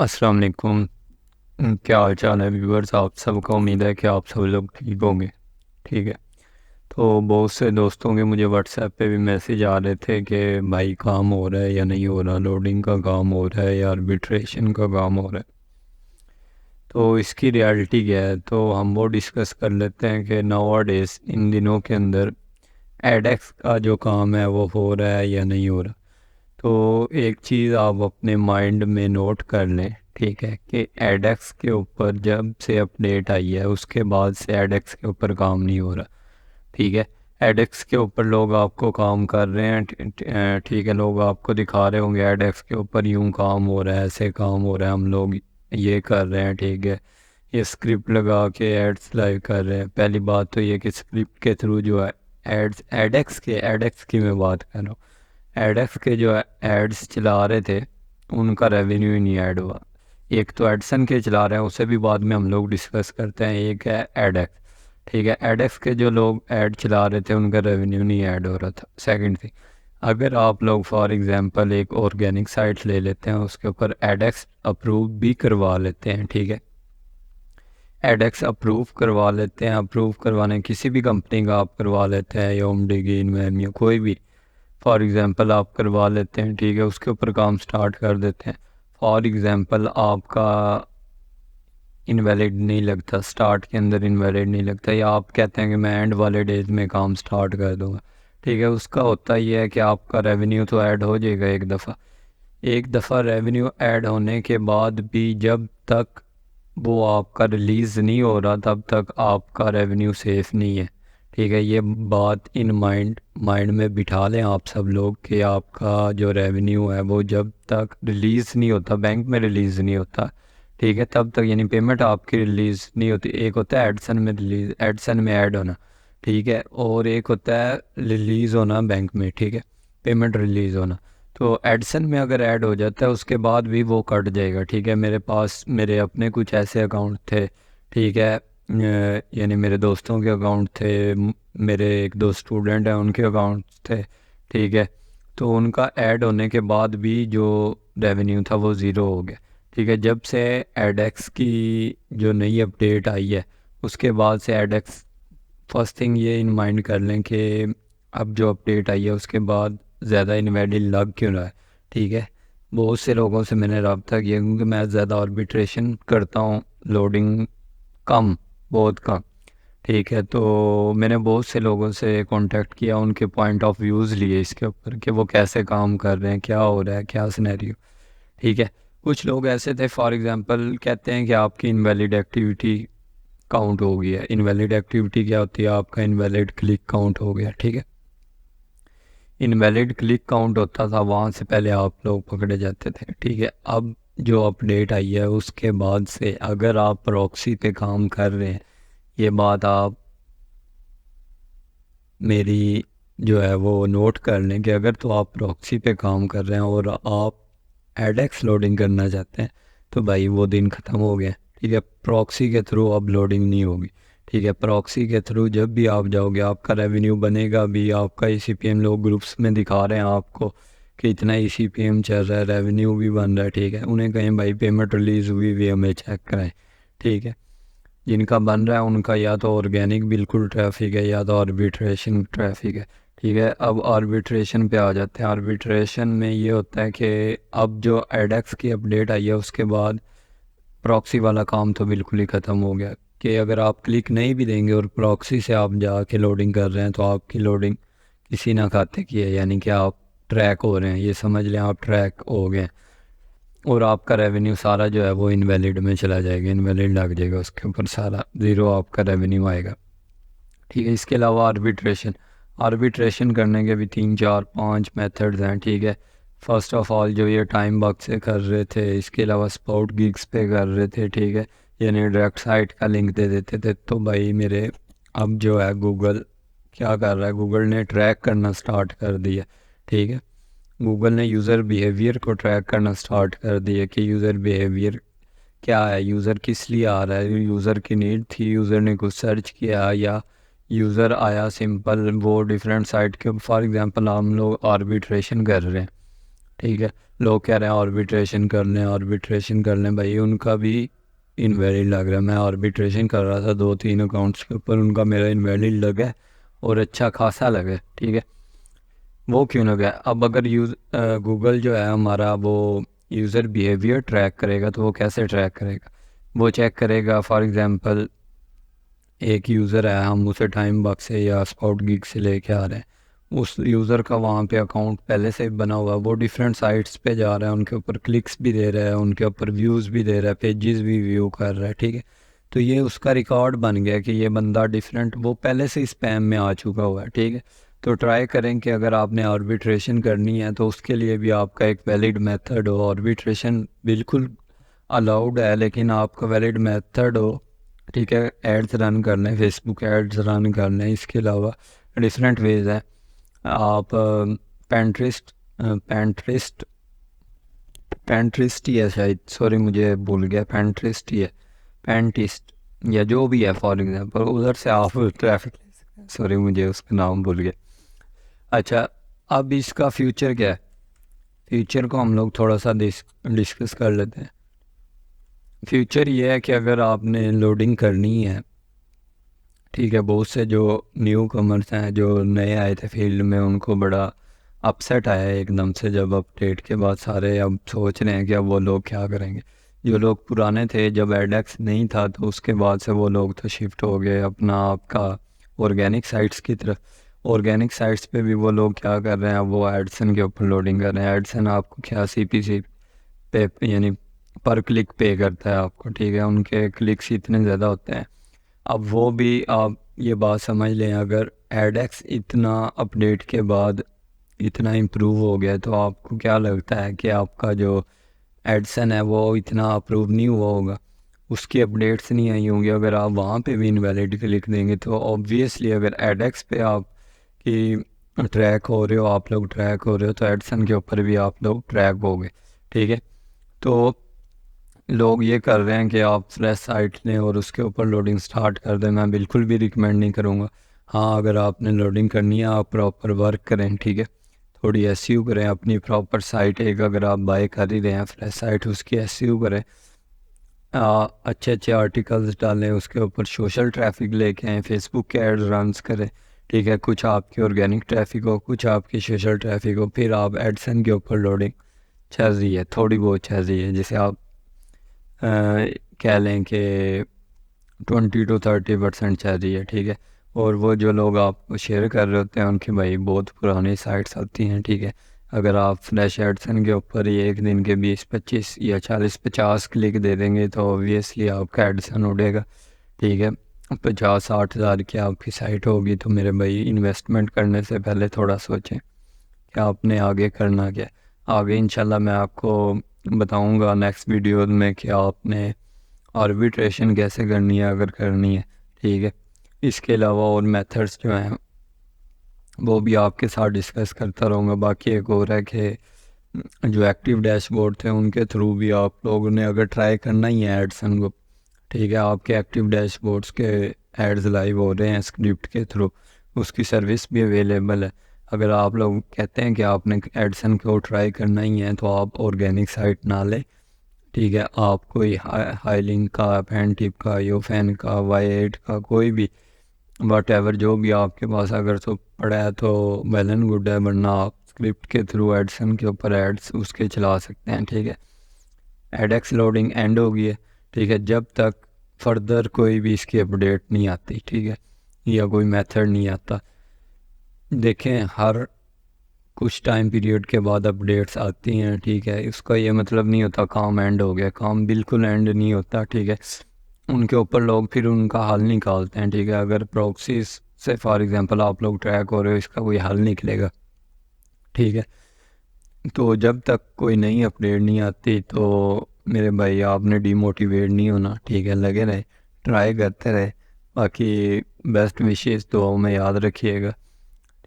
अस्सलाम वालेकुम। क्या हाल चाल है व्यूअर्स, आप सबका उम्मीद है कि आप सब लोग ठीक होंगे। ठीक है। तो बहुत से दोस्तों के मुझे व्हाट्सएप पे भी मैसेज आ रहे थे कि भाई काम हो रहा है या नहीं हो रहा, लोडिंग का काम हो रहा है या आर्बिट्रेशन का काम हो रहा है। तो इसकी रियलिटी क्या है, तो हम वो डिस्कस कर लेते हैं कि नाउ डेज इन दिनों के अंदर एडेक्स का जो काम है वो हो रहा है या नहीं हो रहा। तो एक चीज़ आप अपने माइंड में नोट कर लें, ठीक है, कि एडेक्स के ऊपर जब से अपडेट आई है उसके बाद से एडेक्स के ऊपर काम नहीं हो रहा। ठीक है। एडेक्स के ऊपर लोग आपको काम कर रहे हैं, ठीक है, लोग आपको दिखा रहे होंगे एडेक्स के ऊपर यूं काम हो रहा है, ऐसे काम हो रहा है, हम लोग ये कर रहे हैं। ठीक है। ये स्क्रिप्ट लगा के एड्स लाइव कर रहे हैं। पहली बात तो ये कि स्क्रिप्ट के थ्रू जो है एड्स, एडेक्स की मैं बात कर रहा हूँ, एडेक्स के जो एड्स चला रहे थे उनका रेवेन्यू ही नहीं ऐड हुआ। एक तो एडसन के चला रहे हैं, उसे भी बाद में हम लोग डिस्कस करते हैं। एक है एडेक्स। ठीक है। एडेक्स के जो लोग ऐड चला रहे थे उनका रेवेन्यू नहीं ऐड हो रहा था। सेकंड थिंग, अगर आप लोग फॉर एग्जांपल एक ऑर्गेनिक साइट ले लेते हैं, उसके ऊपर एडेक्स अप्रूव भी करवा लेते हैं। ठीक है। एडेक्स अप्रूव करवा लेते हैं, अप्रूव करवाने किसी भी कंपनी का आप करवा लेते हैं, योम डिगी, इनवैम या कोई भी फॉर एग्ज़ाम्पल आप करवा लेते हैं। ठीक है। उसके ऊपर काम स्टार्ट कर देते हैं। फॉर एग्ज़ाम्पल आपका इनवैलिड नहीं लगता, स्टार्ट के अंदर इनवैलिड नहीं लगता, या आप कहते हैं कि मैं एंड वाले डेज में काम स्टार्ट कर दूंगा। ठीक है। उसका होता ही है कि आपका रेवेन्यू तो ऐड हो जाएगा एक दफ़ा रेवेन्यू ऐड होने के बाद भी जब तक वो आपका रिलीज़ नहीं हो रहा तब तक आपका रेवेन्यू सेफ नहीं है। ठीक है। ये बात इन माइंड माइंड में बिठा लें आप सब लोग कि आपका जो रेवेन्यू है वो जब तक रिलीज़ नहीं होता, बैंक में रिलीज़ नहीं होता, ठीक है, तब तक, यानी पेमेंट आपकी रिलीज़ नहीं होती। एक होता है एडसन में रिलीज़, एडसन में ऐड होना, ठीक है, और एक होता है रिलीज़ होना बैंक में। ठीक है। पेमेंट रिलीज़ होना। तो एडसन में अगर ऐड हो जाता है उसके बाद भी वो कट जाएगा। ठीक है। मेरे पास मेरे अपने कुछ ऐसे अकाउंट थे, ठीक है, यानी मेरे दोस्तों के अकाउंट थे, मेरे एक दो स्टूडेंट हैं उनके अकाउंट थे। ठीक है। तो उनका ऐड होने के बाद भी जो रेवेन्यू था वो ज़ीरो हो गया। ठीक है। जब से एडेक्स की जो नई अपडेट आई है उसके बाद से एडेक्स, फर्स्ट थिंग ये इन माइंड कर लें कि अब जो अपडेट आई है उसके बाद ज़्यादा इनवैलिड लग क्यों रहा है। ठीक है। बहुत से लोगों से मैंने रब्ता किया क्योंकि मैं ज़्यादा आर्बिट्रेशन करता हूँ, लोडिंग कम, बहुत कम। ठीक है। तो मैंने बहुत से लोगों से कांटेक्ट किया, उनके पॉइंट ऑफ व्यूज़ लिए इसके ऊपर कि वो कैसे काम कर रहे हैं, क्या हो रहा है, क्या सिनेरियो। ठीक है। कुछ लोग ऐसे थे फॉर एग्जांपल कहते हैं कि आपकी इनवैलिड एक्टिविटी काउंट हो गई है। इनवैलिड एक्टिविटी क्या होती है, आपका इनवैलिड क्लिक काउंट हो गया। ठीक है। इनवैलिड क्लिक काउंट होता था, वहाँ से पहले आप लोग पकड़े जाते थे। ठीक है। अब जो अपडेट आई है उसके बाद से अगर आप प्रॉक्सी पे काम कर रहे हैं, ये बात आप मेरी जो है वो नोट कर लें कि अगर तो आप प्रॉक्सी पे काम कर रहे हैं और आप एडेक्स लोडिंग करना चाहते हैं तो भाई वो दिन ख़त्म हो गया। ठीक है। प्रॉक्सी के थ्रू अब लोडिंग नहीं होगी। ठीक है। प्रॉक्सी के थ्रू जब भी आप जाओगे आपका रेवेन्यू बनेगा भी, आपका ईसीपीएम लोग ग्रुप्स में दिखा रहे हैं आपको कि इतना ईसीपीएम चल रहा है, रेवेन्यू भी बन रहा है। ठीक है। उन्हें कहें भाई पेमेंट रिलीज़ हुई भी हमें चेक कराएं। ठीक है। जिनका बन रहा है उनका या तो ऑर्गेनिक बिल्कुल ट्रैफिक है या तो आर्बिट्रेशन ट्रैफिक है। ठीक है। अब आर्बिट्रेशन पे आ जाते हैं। आर्बिट्रेशन में ये होता है कि अब जो एडेक्स की अपडेट आई है उसके बाद प्रॉक्सी वाला काम तो बिल्कुल ही ख़त्म हो गया कि अगर आप क्लिक नहीं भी देंगे और प्रॉक्सी से आप जाके लोडिंग कर रहे हैं तो आपकी लोडिंग किसी ना खाते की है, यानी कि आप ट्रैक हो रहे हैं, ये समझ लें आप ट्रैक हो गए, और आपका रेवेन्यू सारा जो है वो इनवैलिड में चला जाएगा, इनवैलिड लग जाएगा, उसके ऊपर सारा ज़ीरो आपका रेवेन्यू आएगा। ठीक है। इसके अलावा आर्बिट्रेशन, आर्बिट्रेशन करने के भी 3 4 5 मेथड्स हैं। ठीक है। फर्स्ट ऑफ ऑल जो ये टाइम बग से कर रहे थे, इसके अलावा स्पॉट गिग्स पे कर रहे थे। ठीक है। यानी डायरेक्ट साइट का लिंक दे देते थे। तो भाई मेरे अब जो है गूगल क्या कर रहा है, गूगल ने ट्रैक करना स्टार्ट कर दिया। ठीक है। गूगल ने यूज़र बिहेवियर को ट्रैक करना स्टार्ट कर दिया कि यूज़र बिहेवियर क्या है, यूज़र किस लिए आ रहा है, यूज़र की नीड थी, यूज़र ने कुछ सर्च किया, या यूज़र आया सिंपल वो डिफरेंट साइट के, फॉर एग्जांपल हम लोग आर्बिट्रेशन कर रहे हैं। ठीक है। लोग कह रहे हैं आर्बिट्रेशन कर लें, आर्बिट्रेशन कर लें, भाई उनका भी इनवैलिड लग रहा है। मैं आर्बिट्रेशन कर रहा था 2-3 अकाउंट्स के ऊपर, उनका मेरा इनवैलिड लगा और अच्छा खासा लगा, ठीक है। वो क्यों लगा? अब अगर गूगल जो है हमारा वो यूज़र बिहेवियर ट्रैक करेगा, तो वो कैसे ट्रैक करेगा? वो चेक करेगा, फॉर एग्ज़ाम्पल एक यूज़र है, हम उसे टाइम बॉक्स से या स्पाउट गिग से लेके आ रहे हैं, उस यूज़र का वहाँ पे अकाउंट पहले से बना हुआ है, वो डिफरेंट साइट्स पे जा रहा है, उनके ऊपर क्लिक्स भी दे रहा है, उनके ऊपर व्यूज़ भी दे रहा है, पेजेस भी व्यू कर रहा है, ठीक है। तो ये उसका रिकॉर्ड बन गया कि ये बंदा डिफरेंट, वो पहले से स्पैम में आ चुका हुआ है, ठीक है। तो ट्राई करें कि अगर आपने आर्बिट्रेशन करनी है तो उसके लिए भी आपका एक वैलिड मेथड हो। आर्बिट्रेशन बिल्कुल अलाउड है, लेकिन आपका वैलिड मेथड हो, ठीक है। एड्स रन कर लें, फेसबुक एड्स रन कर लें। इसके अलावा डिफरेंट वेज हैं। आप पेंट्रिस्ट पेंट्रिस्ट पेंट्रिस्ट ही है शायद, सॉरी मुझे भूल गया, पेंट्रिस्ट ही है, पेंटिस्ट या जो भी है, फॉर एग्जांपल उधर से आप ट्रैफिक ले सकते हैं। सॉरी मुझे उसका नाम भूल गया। अच्छा, अब इसका फ्यूचर क्या है? फ्यूचर को हम लोग थोड़ा सा डिस्कस कर लेते हैं। फ्यूचर ये है कि अगर आपने लोडिंग करनी है, ठीक है, बहुत से जो न्यू कमर्स हैं, जो नए आए थे फील्ड में, उनको बड़ा अपसेट आया है एकदम से जब अपडेट के बाद। सारे अब सोच रहे हैं कि अब वो लोग क्या करेंगे। जो लोग पुराने थे, जब एडेक्स नहीं था तो उसके बाद से वो लोग तो शिफ्ट हो गए अपना आपका ऑर्गेनिक साइट्स की तरफ। ऑर्गेनिक साइट्स पे भी वो लोग क्या कर रहे हैं, वो एडसन के ऊपर लोडिंग कर रहे हैं। एडसन आपको क्या CPC पे यानी पर क्लिक पे करता है आपको, ठीक है। उनके क्लिक्स इतने ज़्यादा होते हैं। अब वो भी आप ये बात समझ लें, अगर एडेक्स इतना अपडेट के बाद इतना इम्प्रूव हो गया, तो आपको क्या लगता है कि आपका जो एडसन है वो इतना अप्रूव नहीं हुआ होगा, उसकी अपडेट्स नहीं आई होंगी? अगर आप वहाँ पे भी इनवैलिड लिख देंगे तो ऑब्वियसली अगर एडेक्स पे आप की ट्रैक हो रहे हो, आप लोग ट्रैक हो रहे हो, तो एडसन के ऊपर भी आप लोग ट्रैक हो गए, ठीक है। तो लोग ये कर रहे हैं कि आप फ्रेश साइट लें और उसके ऊपर लोडिंग स्टार्ट कर दें। मैं बिल्कुल भी रिकमेंड नहीं करूँगा। हाँ, अगर आपने लोडिंग करनी है, आप प्रॉपर वर्क करें, ठीक है। थोड़ी SEO करें अपनी प्रॉपर साइट, एक अगर आप बाय कर ही रहे हैं फ्रेश साइट, उसकी SEO करें, अच्छे अच्छे आर्टिकल्स डालें, उसके ऊपर सोशल ट्रैफिक लेके आएँ, फेसबुक के एड्स रन्स करें, ठीक है। कुछ आपकी ऑर्गेनिक ट्रैफिक हो, कुछ आपकी सोशल ट्रैफिक हो, फिर आप एडसन के ऊपर लोडिंग चल रही है, थोड़ी बहुत चल रही है, जिसे आप कह लें कि 20-30% चल रही है, ठीक है। और वो जो लोग आप शेयर कर रहे होते हैं, उनकी भाई बहुत पुरानी साइट्स आती हैं, ठीक है। अगर आप फ्लैश एडसन के ऊपर ही एक दिन के 20-25 या 40-50 क्लिक दे देंगे, तो ऑब्वियसली आपका एडसन उड़ेगा, ठीक है। 50-60 हज़ार की आपकी साइट होगी, तो मेरे भाई इन्वेस्टमेंट करने से पहले थोड़ा सोचें कि आपने आगे करना क्या है। आगे इंशाल्लाह मैं आपको बताऊंगा नेक्स्ट वीडियो में कि आपने आर्बिट्रेशन कैसे करनी है अगर करनी है, ठीक है। इसके अलावा और मेथड्स जो हैं वो भी आपके साथ डिस्कस करता रहूँगा। बाकी एक और है कि जो एक्टिव डैशबोर्ड थे, उनके थ्रू भी आप लोगों ने अगर ट्राई करना ही है एडसन को, ठीक है, आपके एक्टिव डैशबोर्ड्स के एड्स लाइव हो रहे हैं स्क्रिप्ट के थ्रू, उसकी सर्विस भी अवेलेबल है। अगर आप लोग कहते हैं कि आपने एडसन को ट्राई करना ही है, तो आप ऑर्गेनिक साइट ना लें, ठीक है। आप कोई हाईलिंक का, फैनटिप का, योफैन का, Y8 का, कोई भी वट एवर जो भी आपके पास अगर तो पड़ा है तो वेल एंड गुड है, वरना आप स्क्रिप्ट के थ्रू एडसन के ऊपर एड्स उसके चला सकते हैं, ठीक है। एडेक्स लोडिंग एंड हो गई है, ठीक है, जब तक फर्दर कोई भी इसकी अपडेट नहीं आती, ठीक है, या कोई मेथड नहीं आता। देखें, हर कुछ टाइम पीरियड के बाद अपडेट्स आती हैं, ठीक है। इसका ये मतलब नहीं होता काम एंड हो गया, काम बिल्कुल एंड नहीं होता, ठीक है। उनके ऊपर लोग फिर उनका हल निकालते हैं, ठीक है। अगर प्रॉक्सीज से फॉर एग्जांपल आप लोग ट्रैक हो रहे हो, इसका कोई हल निकलेगा, ठीक है। तो जब तक कोई नई अपडेट नहीं आती, तो मेरे भाई आपने डीमोटिवेट नहीं होना, ठीक है। लगे रहे, ट्राई करते रहे। बाकी बेस्ट विशेस तो में याद रखिएगा,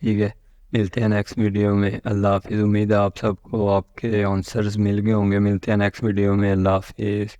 ठीक है। मिलते हैं नेक्स्ट वीडियो में। अल्लाह हाफिज़। उम्मीद है आप सबको आपके आंसर्स मिल गए होंगे। मिलते हैं नेक्स्ट वीडियो में। अल्लाह हाफिज़।